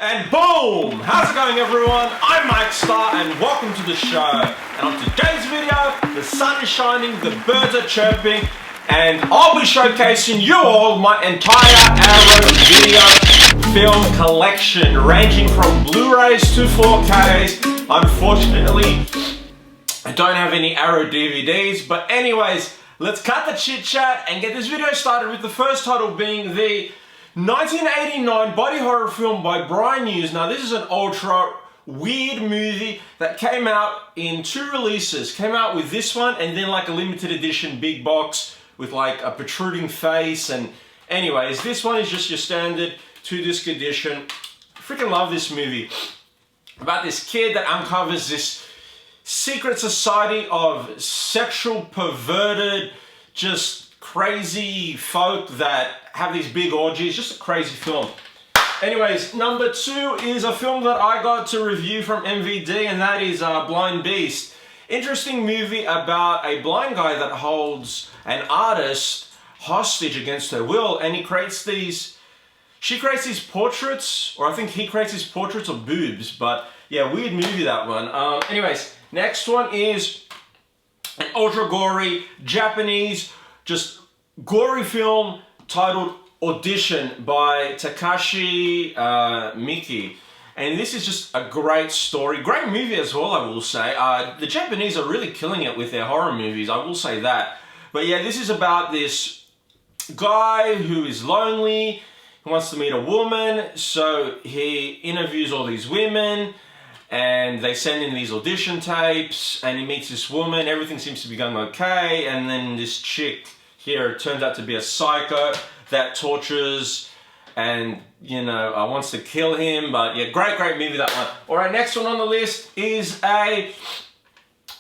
And boom! How's it going, everyone? I'm Mike Star and welcome to the show. And on today's video, the sun is shining, the birds are chirping, and I'll be showcasing you all my entire Arrowvideo film collection, ranging from Blu-rays to 4Ks. Unfortunately, I don't have any Arrow DVDs, but anyways, let's cut the chit chat and get this video started with the first title being the 1989 body horror film by Brian Hughes. Now this is an ultra weird movie that came out in two releases. Came out with this one and then like a limited edition big box with like a protruding face. And anyways, this one is just your standard 2-disc edition. Freaking love this movie. About this kid that uncovers this secret society of sexual perverted, just crazy folk that have these big orgies. Just a crazy film. Anyways, number 2 is a film that I got to review from MVD, and that is Blind Beast. Interesting movie about a blind guy that holds an artist hostage against her will, and he creates these, she creates these portraits, or I think he creates these portraits of boobs, but yeah, weird movie that one. Anyways, next one is an ultra gory Japanese, just gory film titled Audition by Takashi Miki. And this is just a great story, great movie as well, I will say. The Japanese are really killing it with their horror movies, I will say that. But yeah, this is about this guy who is lonely, he wants to meet a woman, so he interviews all these women, and they send in these audition tapes, and he meets this woman, everything seems to be going okay, and then this chick here turns out to be a psycho that tortures and, you know, wants to kill him. But yeah, great movie, that one. Alright, next one on the list is an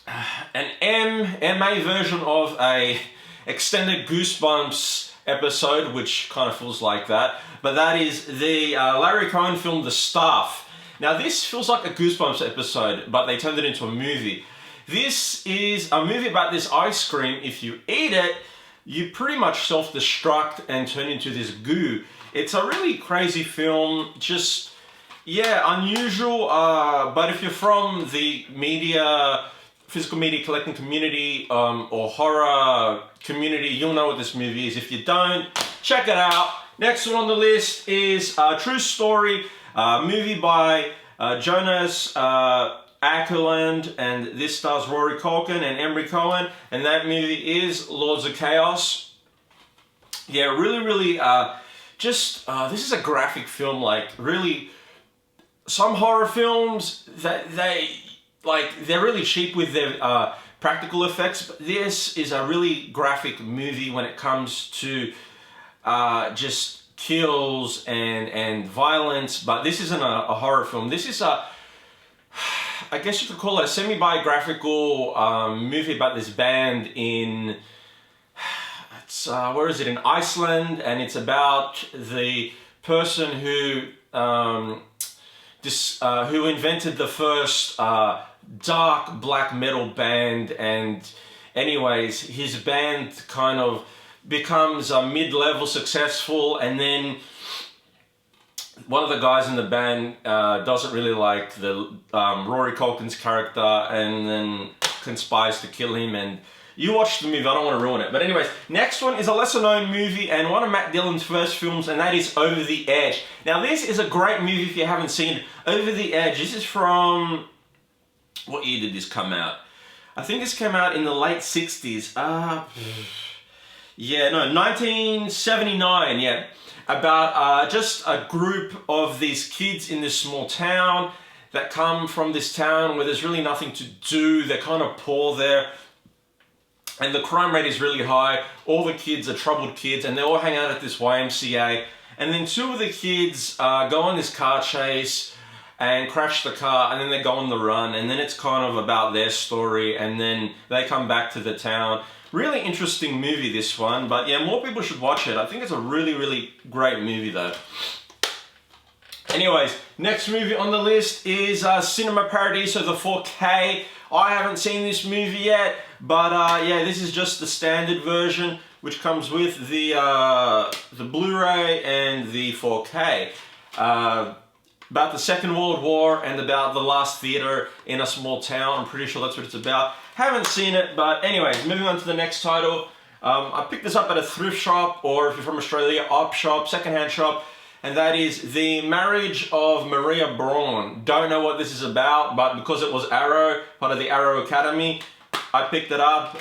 MA version of a extended Goosebumps episode, which kind of feels like that. But that is the Larry Cohen film, The Staff. Now this feels like a Goosebumps episode, but they turned it into a movie. This is a movie about this ice cream. If you eat it, you pretty much self-destruct and turn into this goo. It's a really crazy film, just, yeah, unusual, but if you're from the media, physical media collecting community, or horror community, you'll know what this movie is. If you don't, check it out. Next one on the list is a true story, movie by Jonas Ackerland, and this stars Rory Culkin and Emery Cohen, and that movie is Lords of Chaos. Yeah, really, this is a graphic film. Like, really, some horror films that they're really cheap with their practical effects, but this is a really graphic movie when it comes to just kills and violence. But this isn't a horror film. This is I guess you could call it a semi-biographical movie about this band in, where is it, in Iceland, and it's about the person who invented the first dark black metal band. And anyways, his band kind of becomes mid-level successful, and then one of the guys in the band doesn't really like the Rory Culkin's character, and then conspires to kill him. And you watch the movie, I don't want to ruin it. But anyways, next one is a lesser known movie and one of Matt Dillon's first films, and that is Over the Edge. Now this is a great movie if you haven't seen it. Over the Edge, this is from, what year did this come out? I think this came out in the late 60s. Yeah, no, 1979, yeah. About just a group of these kids in this small town that come from this town where there's really nothing to do. They're kind of poor there, and the crime rate is really high. All the kids are troubled kids, and they all hang out at this YMCA. And then 2 of the kids go on this car chase and crash the car, and then they go on the run, and then it's kind of about their story, and then they come back to the town. Really interesting movie, this one, but yeah, more people should watch it. I think it's a really great movie though. Anyways, next movie on the list is Cinema Paradiso, the 4K. I haven't seen this movie yet, but yeah, this is just the standard version, which comes with the Blu-ray and the 4K. about the Second World War and about the last theatre in a small town. I'm pretty sure that's what it's about. Haven't seen it, but anyways, moving on to the next title. I picked this up at a thrift shop, or if you're from Australia, op shop, secondhand shop, and that is The Marriage of Maria Braun. Don't know what this is about, but because it was Arrow, part of the Arrow Academy, I picked it up.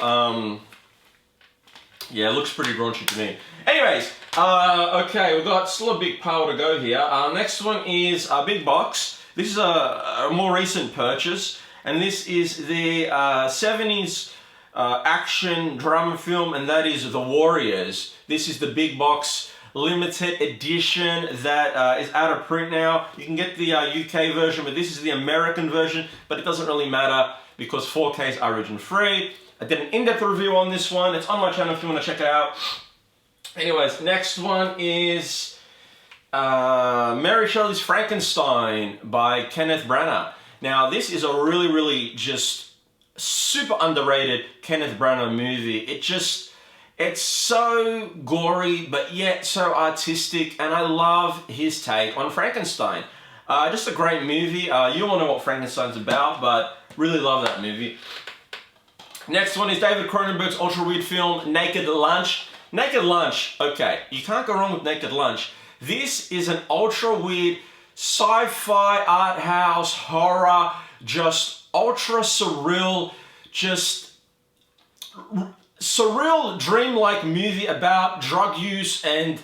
Yeah, it looks pretty raunchy to me. Anyways, okay, we've got still a big pile to go here. Next one is a big box. This is a more recent purchase, and this is the 70s action drama film, and that is The Warriors. This is the big box limited edition that is out of print now. You can get the UK version, but this is the American version, but it doesn't really matter because 4K is origin free. I did an in-depth review on this one. It's on my channel if you want to check it out. Anyways, next one is Mary Shelley's Frankenstein by Kenneth Branagh. Now, this is a really just super underrated Kenneth Branagh movie. It's so gory, but yet so artistic, and I love his take on Frankenstein. Just a great movie. You all know what Frankenstein's about, but really love that movie. Next one is David Cronenberg's ultra weird film, Naked Lunch. Naked Lunch, okay, you can't go wrong with Naked Lunch. This is an ultra weird sci-fi art house horror, just ultra surreal, just surreal dreamlike movie about drug use, and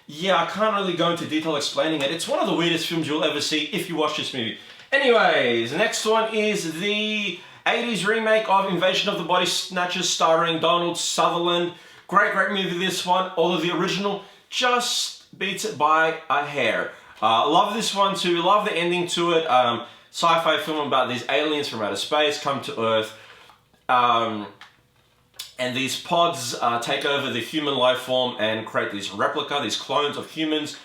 yeah, I can't really go into detail explaining it. It's one of the weirdest films you'll ever see if you watch this movie. Anyways, the next one is the 80s remake of Invasion of the Body Snatchers starring Donald Sutherland. Great movie this one, although the original just beats it by a hair. Love this one too, love the ending to it. Sci-fi film about these aliens from outer space come to Earth. And these pods take over the human life form and create these replica, these clones of humans.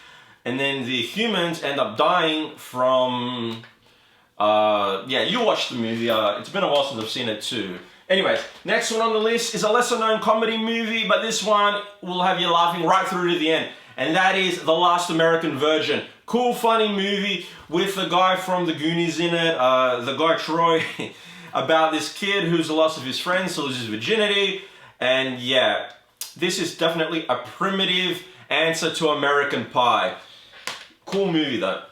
And then the humans end up dying from... yeah, you watch the movie. It's been a while since I've seen it too. Anyways, next one on the list is a lesser known comedy movie, but this one will have you laughing right through to the end. And that is The Last American Virgin. Cool, funny movie with the guy from The Goonies in it, the guy Troy, about this kid who's the loss of his friends, so loses his virginity. And yeah, this is definitely a primitive answer to American Pie. Cool movie though.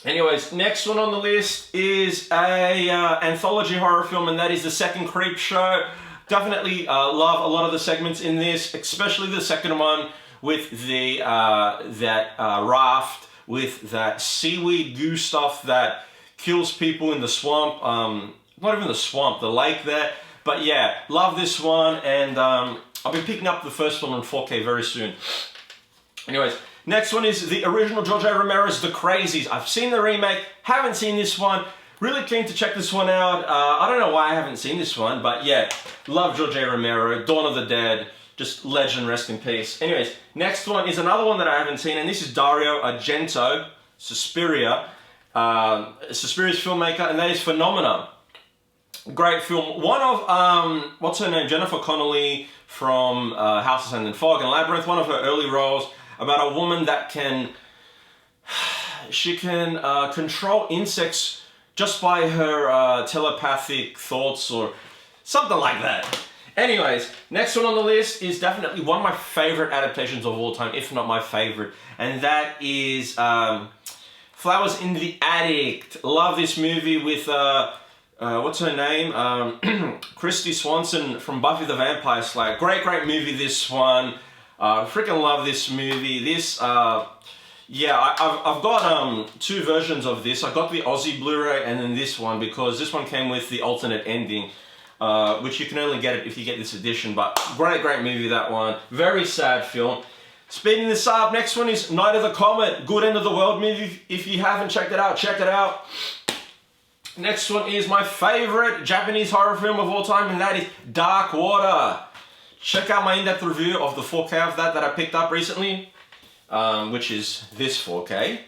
Anyways, next one on the list is a anthology horror film, and that is The Second Creep Show. Definitely love a lot of the segments in this, especially the second one with the raft with that seaweed goo stuff that kills people in the swamp. Not even the swamp, the lake there. But yeah, love this one, and I'll be picking up the first one on 4K very soon. Anyways, next one is the original George A. Romero's The Crazies. I've seen the remake, haven't seen this one. Really keen to check this one out. I don't know why I haven't seen this one, but yeah, love George A. Romero, Dawn of the Dead, just legend, rest in peace. Anyways, next one is another one that I haven't seen, and this is Dario Argento, Suspiria. Suspiria's filmmaker, and that is Phenomena. Great film. One of, what's her name? Jennifer Connelly from House of Sand and Fog and Labyrinth, one of her early roles, about a woman that can, she can control insects just by her telepathic thoughts or something like that. Anyways, next one on the list is definitely one of my favorite adaptations of all time, if not my favorite, and that is Flowers in the Attic. Love this movie with, what's her name? Christy Swanson from Buffy the Vampire Slayer. Great movie, this one. Freaking love this movie. This, yeah, I've got two versions of this. I got the Aussie Blu-ray and then this one, because this one came with the alternate ending, which you can only get it if you get this edition. But great movie, that one. Very sad film. Speeding this up, next one is Night of the Comet. Good End of the World movie. If you haven't checked it out, check it out. Next one is my favorite Japanese horror film of all time, and that is Dark Water. Check out my in-depth review of the 4K of that I picked up recently, which is this 4K.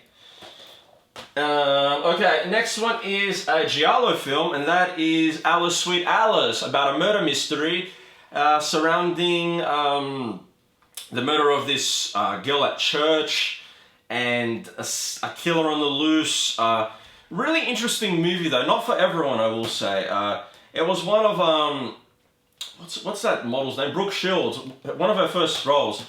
Okay, next one is a Giallo film, and that is Alice Sweet Alice, about a murder mystery surrounding the murder of this girl at church. and a killer on the loose. Really interesting movie though, not for everyone, I will say. It was one of, what's that model's name? Brooke Shields, one of her first roles.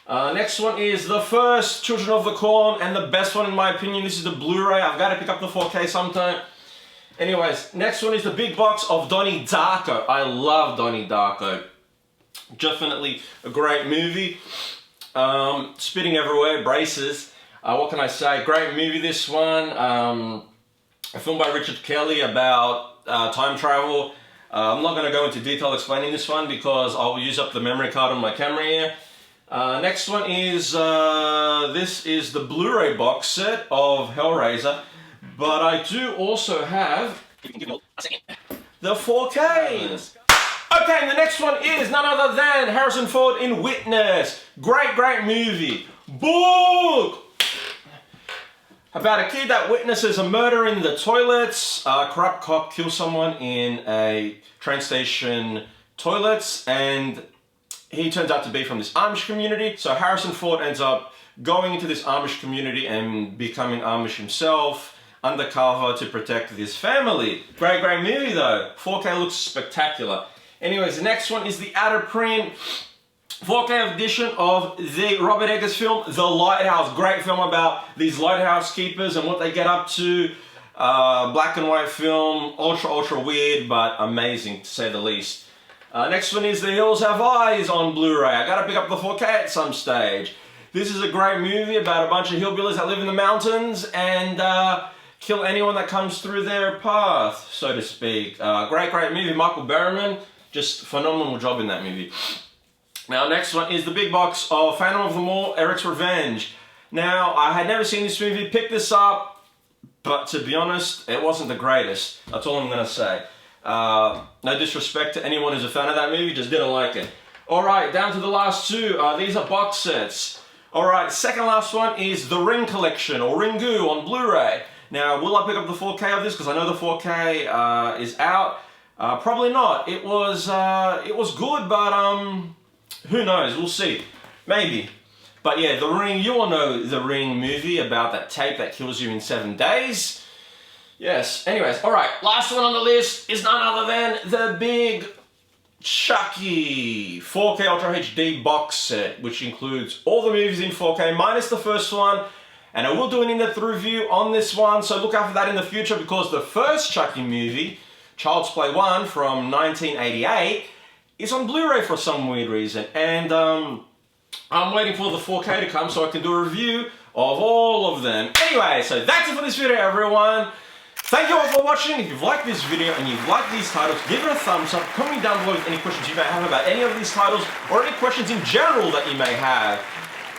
Next one is the first Children of the Corn, and the best one in my opinion. This is the Blu-ray. I've got to pick up the 4K sometime. Anyways, next one is the big box of Donnie Darko. I love Donnie Darko. Definitely a great movie. Spitting everywhere, braces. What can I say? Great movie, this one. A film by Richard Kelly about time travel. I'm not going to go into detail explaining this one because I'll use up the memory card on my camera here. Next one is, this is the Blu-ray box set of Hellraiser. But I do also have the 4K. Okay, and the next one is none other than Harrison Ford in Witness. Great movie. Book! About a kid that witnesses a murder in the toilets. A corrupt cop kills someone in a train station toilets, and he turns out to be from this Amish community. So Harrison Ford ends up going into this Amish community and becoming Amish himself, undercover to protect this family. Great movie though. 4K looks spectacular. Anyways, the next one is the out of print 4K edition of the Robert Eggers film, The Lighthouse. Great film about these lighthouse keepers and what they get up to. Black and white film, ultra weird, but amazing to say the least. Next one is The Hills Have Eyes on Blu-ray. I gotta pick up the 4K at some stage. This is a great movie about a bunch of hillbillies that live in the mountains and kill anyone that comes through their path, so to speak. Great movie. Michael Berryman, just phenomenal job in that movie. Now, next one is the big box of Phantom of the Mall, Eric's Revenge. Now, I had never seen this movie, picked this up, but to be honest, it wasn't the greatest. That's all I'm gonna say. No disrespect to anyone who's a fan of that movie, just didn't like it. Alright, down to the last two. These are box sets. Alright, second last one is The Ring Collection, or Ringu on Blu-ray. Now, will I pick up the 4K of this? Because I know the 4K is out. Probably not. It was good, but who knows? We'll see. Maybe. But yeah, The Ring, you all know The Ring movie about that tape that kills you in 7 days. Yes. Anyways, alright, last one on the list is none other than the big Chucky 4K Ultra HD box set, which includes all the movies in 4K minus the first one. And I will do an in-depth review on this one, so look out for that in the future, because the first Chucky movie, Child's Play 1 from 1988, is on Blu-ray for some weird reason. And I'm waiting for the 4K to come so I can do a review of all of them. Anyway, so that's it for this video, everyone. Thank you all for watching. If you've liked this video and you've liked these titles, give it a thumbs up. Comment down below with any questions you may have about any of these titles, or any questions in general that you may have.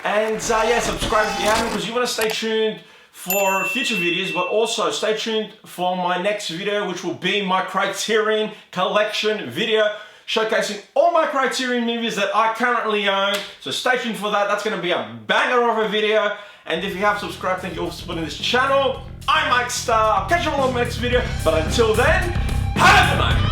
And yeah, subscribe if you haven't, because you want to stay tuned for future videos, but also stay tuned for my next video, which will be my Criterion collection video, showcasing all my Criterion movies that I currently own. So stay tuned for that. That's going to be a banger of a video. And if you have subscribed, thank you all for supporting this channel. I'm Mike Star. I'll catch you all on the next video. But until then, have a good night.